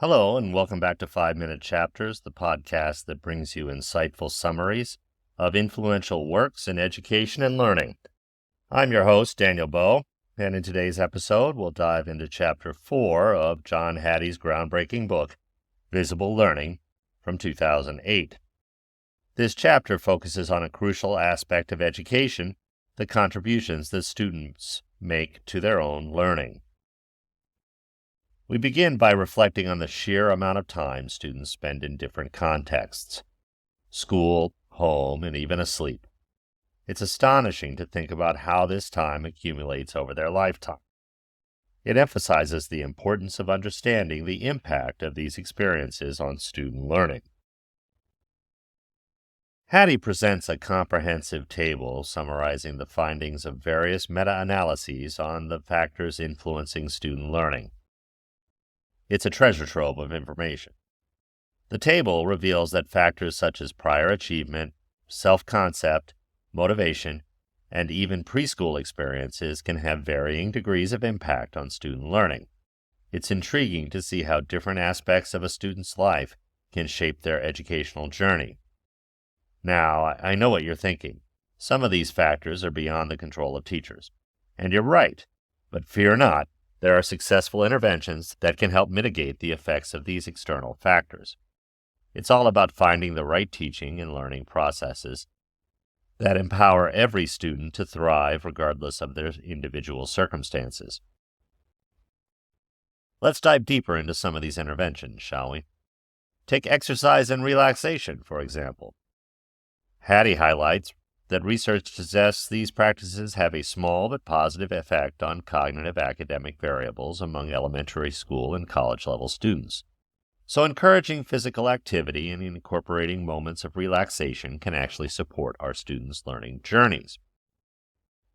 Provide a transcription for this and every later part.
Hello, and welcome back to 5-Minute Chapters, the podcast that brings you insightful summaries of influential works in education and learning. I'm your host, Daniel Bowe, and in today's episode, we'll dive into Chapter 4 of John Hattie's groundbreaking book, Visible Learning, from 2008. This chapter focuses on a crucial aspect of education, the contributions that students make to their own learning. We begin by reflecting on the sheer amount of time students spend in different contexts: school, home, and even asleep. It's astonishing to think about how this time accumulates over their lifetime. It emphasizes the importance of understanding the impact of these experiences on student learning. Hattie presents a comprehensive table summarizing the findings of various meta-analyses on the factors influencing student learning. It's a treasure trove of information. The table reveals that factors such as prior achievement, self-concept, motivation, and even preschool experiences can have varying degrees of impact on student learning. It's intriguing to see how different aspects of a student's life can shape their educational journey. Now, I know what you're thinking. Some of these factors are beyond the control of teachers. And you're right, but fear not. There are successful interventions that can help mitigate the effects of these external factors. It's all about finding the right teaching and learning processes that empower every student to thrive regardless of their individual circumstances. Let's dive deeper into some of these interventions, shall we? Take exercise and relaxation, for example. Hattie highlights that research suggests these practices have a small but positive effect on cognitive academic variables among elementary school and college-level students. So encouraging physical activity and incorporating moments of relaxation can actually support our students' learning journeys.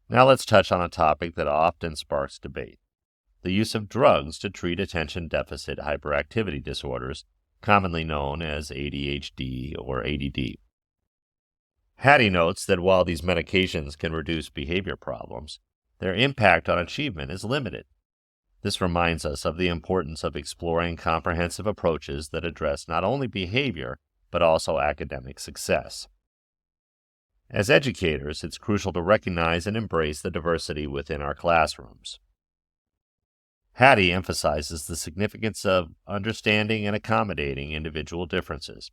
Now let's touch on a topic that often sparks debate: the use of drugs to treat attention deficit hyperactivity disorders, commonly known as ADHD or ADD. Hattie notes that while these medications can reduce behavior problems, their impact on achievement is limited. This reminds us of the importance of exploring comprehensive approaches that address not only behavior, but also academic success. As educators, it's crucial to recognize and embrace the diversity within our classrooms. Hattie emphasizes the significance of understanding and accommodating individual differences.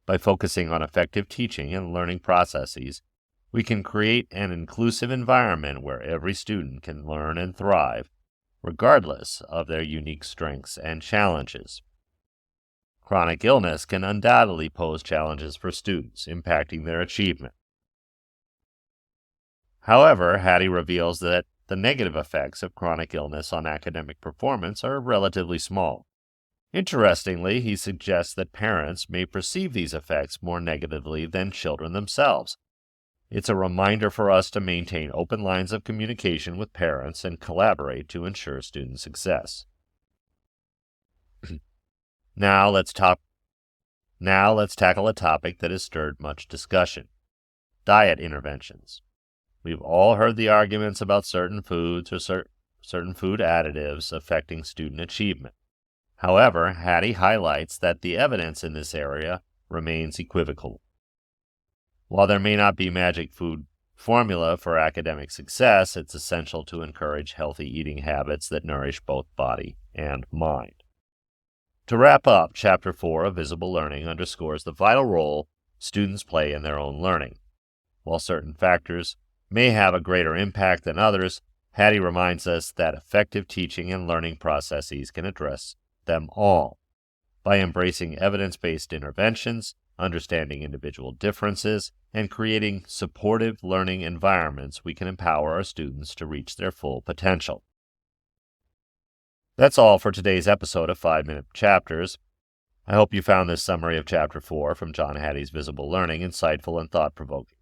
By focusing on effective teaching and learning processes, we can create an inclusive environment where every student can learn and thrive, regardless of their unique strengths and challenges. Chronic illness can undoubtedly pose challenges for students, impacting their achievement. However, Hattie reveals that the negative effects of chronic illness on academic performance are relatively small. Interestingly, he suggests that parents may perceive these effects more negatively than children themselves. It's a reminder for us to maintain open lines of communication with parents and collaborate to ensure student success. Now let's tackle a topic that has stirred much discussion: diet interventions. We've all heard the arguments about certain foods or certain food additives affecting student achievement. However, Hattie highlights that the evidence in this area remains equivocal. While there may not be magic food formula for academic success, it's essential to encourage healthy eating habits that nourish both body and mind. To wrap up, Chapter 4 of Visible Learning underscores the vital role students play in their own learning. While certain factors may have a greater impact than others, Hattie reminds us that effective teaching and learning processes can address them all. By embracing evidence-based interventions, understanding individual differences, and creating supportive learning environments, we can empower our students to reach their full potential. That's all for today's episode of 5-Minute Chapters. I hope you found this summary of Chapter 4 from John Hattie's Visible Learning insightful and thought-provoking.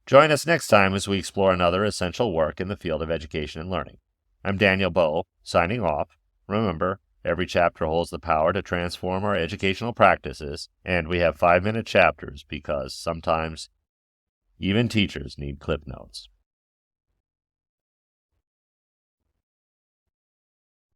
Join us next time as we explore another essential work in the field of education and learning. I'm Daniel Bowe, signing off. Remember, every chapter holds the power to transform our educational practices, and we have 5-minute chapters because sometimes even teachers need clip notes.